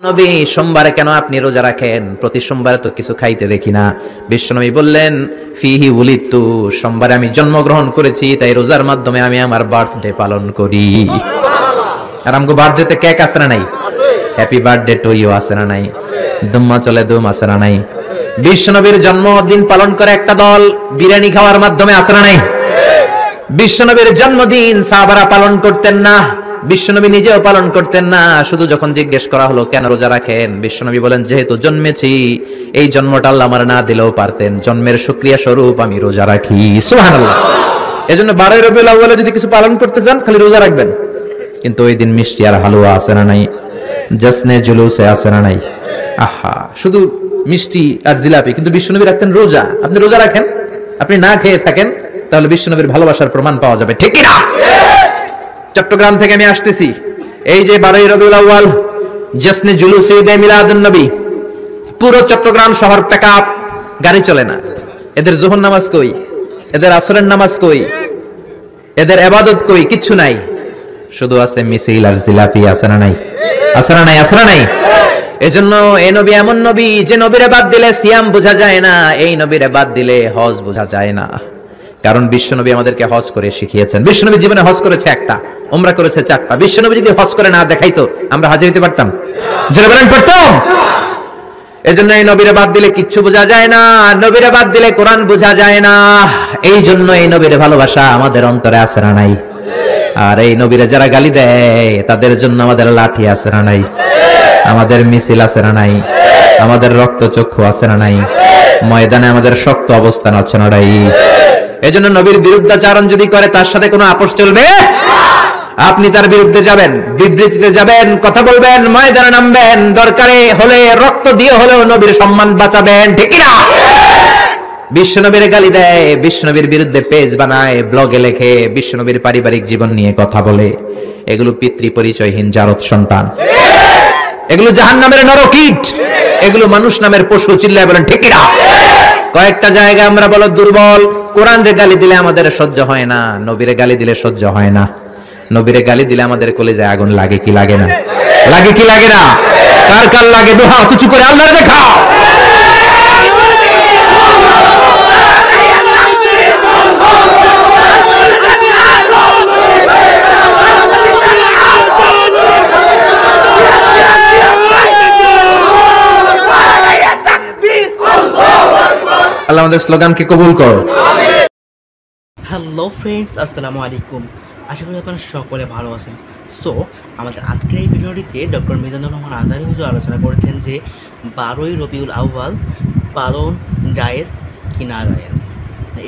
নবী সোমবারে কেন আপনি রোজা রাখেন? প্রতি সোমবারে তো কিছু খাইতে দেখি না। বিশ্বনবী বললেন, ফিহি উলিদতু, সোমবারে আমি জন্মগ্রহণ করেছি, তাই রোজার মাধ্যমে আমি আমার বার্থডে পালন করি। আর আমগো বার্থডেতে কেক আছে না নাই? হ্যাপি বার্থডে টু ইউ আছে না নাই? দুম্মা চলে দুম আছে না নাই? বিশ্বনবীর জন্মদিন পালন করে একটা দল বিরিয়ানি খাওয়ার মাধ্যমে আছে না নাই? বিশ্বনবীর জন্মদিন সাহাবারা পালন করতেন না, বিশ্বনবী নিজেও পালন করতেন না। শুধু যখন জিজ্ঞেস করা হলো কেন রোজা রাখেন, বিশ্বনবী বলেন, যেহেতু জন্মেছি, এই জন্মটা আল্লাহ আমার না দিলেও পারতেন, জন্মের শুকরিয়া স্বরূপ আমি রোজা রাখি। সুবহানাল্লাহ। এজন্য 12 রবিউল আউয়ালে যদি কিছু পালন করতে চান খালি রোজা রাখবেন, কিন্তু ওই দিন মিষ্টি আর হালুয়া আছে না নাই? জশ্নে জুলুসে আছে না নাই? আহা, শুধু মিষ্টি আর জিলাপি, কিন্তু বিশ্বনবী রাখতেন রোজা। আপনি রোজা রাখেন, আপনি না খেয়ে থাকেন, তাহলে বিশ্বনবীর ভালোবাসার প্রমাণ পাওয়া যাবে, ঠিক কি না? চট্টগ্রাম থেকে আমি আসতেছি, এই যে 12 রবিউল আউয়াল জশ্নে জুলুসে ঈদে মিলাদুন নবী, পুরো চট্টগ্রাম শহর প্যাকআপ, গাড়ি চলে না। এদের যোহর নামাজ কই? এদের আসরের নামাজ কই? এদের ইবাদত কই? কিচ্ছু নাই, শুধু আছে মিছিল আর জিলাপি। আছে না নাই? আছে না নাই? আছে না নাই? এজন্য এই নবী এমন নবী যে নবীরে বাদ দিলে সিয়াম বোঝা যায় না, এই নবীরে বাদ দিলে হজ বোঝা যায় না। কারণ বিশ্বনবী আমাদেরকে হজ করে শিখিয়েছেন। বিশ্বনবী জীবনে হজ করেছে একটা, উমরা করেছে 4টা। বিশ্বনবী যদি হজ করে না দেখাইতো, আমরা হাজির হতে পারতাম? জোরে বলেন, পারতাম? এজন্য এই নবীরে বাদ দিলে কিচ্ছু বোঝা যায় না, নবীরে বাদ দিলে কোরআন বোঝা যায় না। এই জন্য এই নবীর ভালোবাসা আমাদের অন্তরে আছে না নাই? আর এই নবীরে যারা গালি দেয়, তাদের জন্য আমাদের লাঠি আছে না নাই? আমাদের মিছিল আছে না নাই? আমাদের রক্ত চক্ষু আছে না নাই? ময়দানে আমাদের শক্ত অবস্থান আছে না নাই? এজন্য নবীর বিরুদ্ধাচারণ যদি করে, তার সাথে কোনো আপোষ চলবে? আপনি তার বিরুদ্ধে যাবেন, বিবৃতিতে যাবেন, কথা বলবেন, ময়দানে নামবেন, দরকারে হলে রক্ত দিয়ে হলেও নবীর সম্মান বাঁচাবেন, ঠিক না? বিশ্বনবীর গালি দেয়, বিশ্বনবীর বিরুদ্ধে পেজ বানায়, ব্লগে লেখে, বিশ্বনবীর পারিবারিক জীবন নিয়ে কথা বলে, এগুলো পিতৃ পরিচয়হীন জারদ সন্তান, এগুলো জাহান্নামের নরকীট, এগুলো মানুষ নামের পশু। চিল্লায় বলেন, ঠিক না? কয়েকটা জায়গা আমরা বলো দুর্বল। কোরআনের গালি দিলে আমাদের সহ্য হয় না, নবীরে গালি দিলে সহ্য হয় না। নবীরে গালি দিলে আমাদের কলিজায় আগুন লাগে কি লাগে না? লাগে কি লাগে না? কার কার লাগে? দুহা উঁচু করে আল্লাহর দেখাও। আল্লাহ আমাদের স্লোগানকে কবুল করো। হ্যালো ফ্রেন্ডস, আসসালামু আলাইকুম। আশা করি আপনারা সকলে ভালো আছেন। সো আমাদের আজকের এই ভিডিওটিতে ডক্টর মিজানুর রহমান আজহারী হুজুর আলোচনা করেছেন যে 12 রবিউল আউয়াল পালন জায়েজ কি না জায়েজ,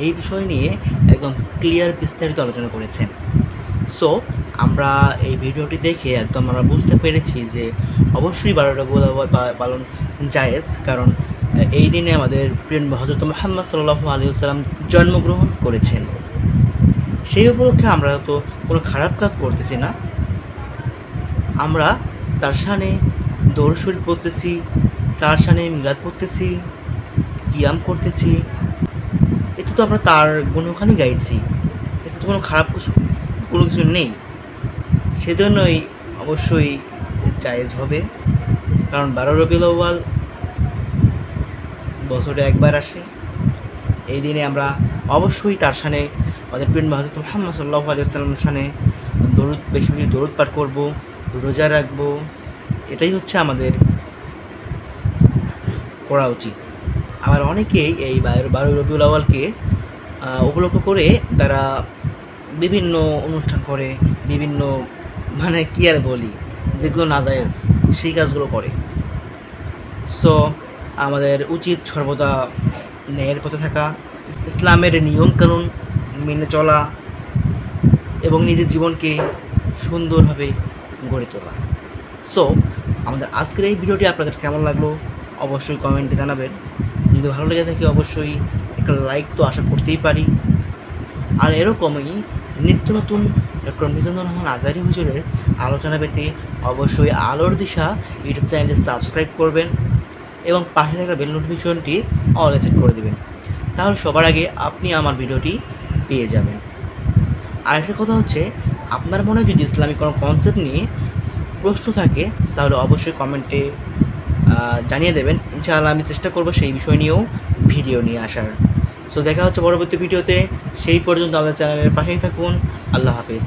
এই বিষয় নিয়ে একদম ক্লিয়ার বিস্তারিত আলোচনা করেছেন। সো আমরা এই ভিডিওটি দেখে একদম আমরা বুঝতে পেরেছি যে অবশ্যই 12 রবিউল আউয়াল পালন জায়েজ, কারণ এই দিনে আমাদের প্রিয় হযরত মুহাম্মদ সাল্লাল্লাহু আলাইহি ওয়াসাল্লাম জন্মগ্রহণ করেছেন। সেই উপলক্ষে আমরা তো কোনো খারাপ কাজ করতেছি না, আমরা তার শানে দরুদ শরীফ পড়তেছি, তার শানে মিলাদ পড়তেছি, কিয়াম করতেছি, এতে তো আমরা তার গুণগানই গাইছি, এতে তো কোনো খারাপ কোনো কিছু নেই। সেজন্যই অবশ্যই জায়েজ হবে, কারণ 12 রবিউল আউয়াল বছরে একবার আসে। এই দিনে আমরা অবশ্যই তার শানে আমাদের প্রিয় হযরত মুহাম্মদ সাল্লাল্লাহু আলাইহি ওয়াসাল্লামের শানে দরুদ, বেশি বেশি দরুদ পাঠ করব, রোজা রাখব, এটাই হচ্ছে আমাদের করা উচিত। আবার অনেকেই এই 12 রবিউল আউয়ালকে উপলক্ষ করে তারা বিভিন্ন অনুষ্ঠান করে, বিভিন্ন মানে কি আর বলি, যেগুলো নাজায়েজ সেই কাজগুলো করে। সো আমাদের উচিত সর্বদা ন্যায়ের পথে থাকা, ইসলামের নিয়মকানুন মেনে চলা এবং নিজের জীবনকে সুন্দরভাবে গড়ে তোলা। সো আমাদের আজকের এই ভিডিওটি আপনাদের কেমন লাগলো অবশ্যই কমেন্টে জানাবেন। যদি ভালো লেগে থাকে অবশ্যই একটা লাইক তো আশা করতেই পারি। আর এরকমই নিত্য নতুন ডক্টর মিজানুর রহমান আজহারী হুজুরের আলোচনা পেতে অবশ্যই আলোর দিশা ইউটিউব চ্যানেলটি সাবস্ক্রাইব করবেন এবং পাশে থাকা বেল নোটিফিকেশনটি অল সেট করে দেবেন, তাহলে সবার আগে আপনি আমার ভিডিওটি পেয়ে যাবেন। আর একটা কথা হচ্ছে, আপনার মনে যদি ইসলামিক কোনো কনসেপ্ট নিয়ে প্রশ্ন থাকে তাহলে অবশ্যই কমেন্টে জানিয়ে দেবেন। ইনশাআল্লাহ আমি চেষ্টা করব সেই বিষয় নিয়েও ভিডিও নিয়ে আসার। সো দেখা হচ্ছে পরবর্তী ভিডিওতে, সেই পর্যন্ত আমাদের চ্যানেলের পাশেই থাকুন। আল্লাহ হাফেজ।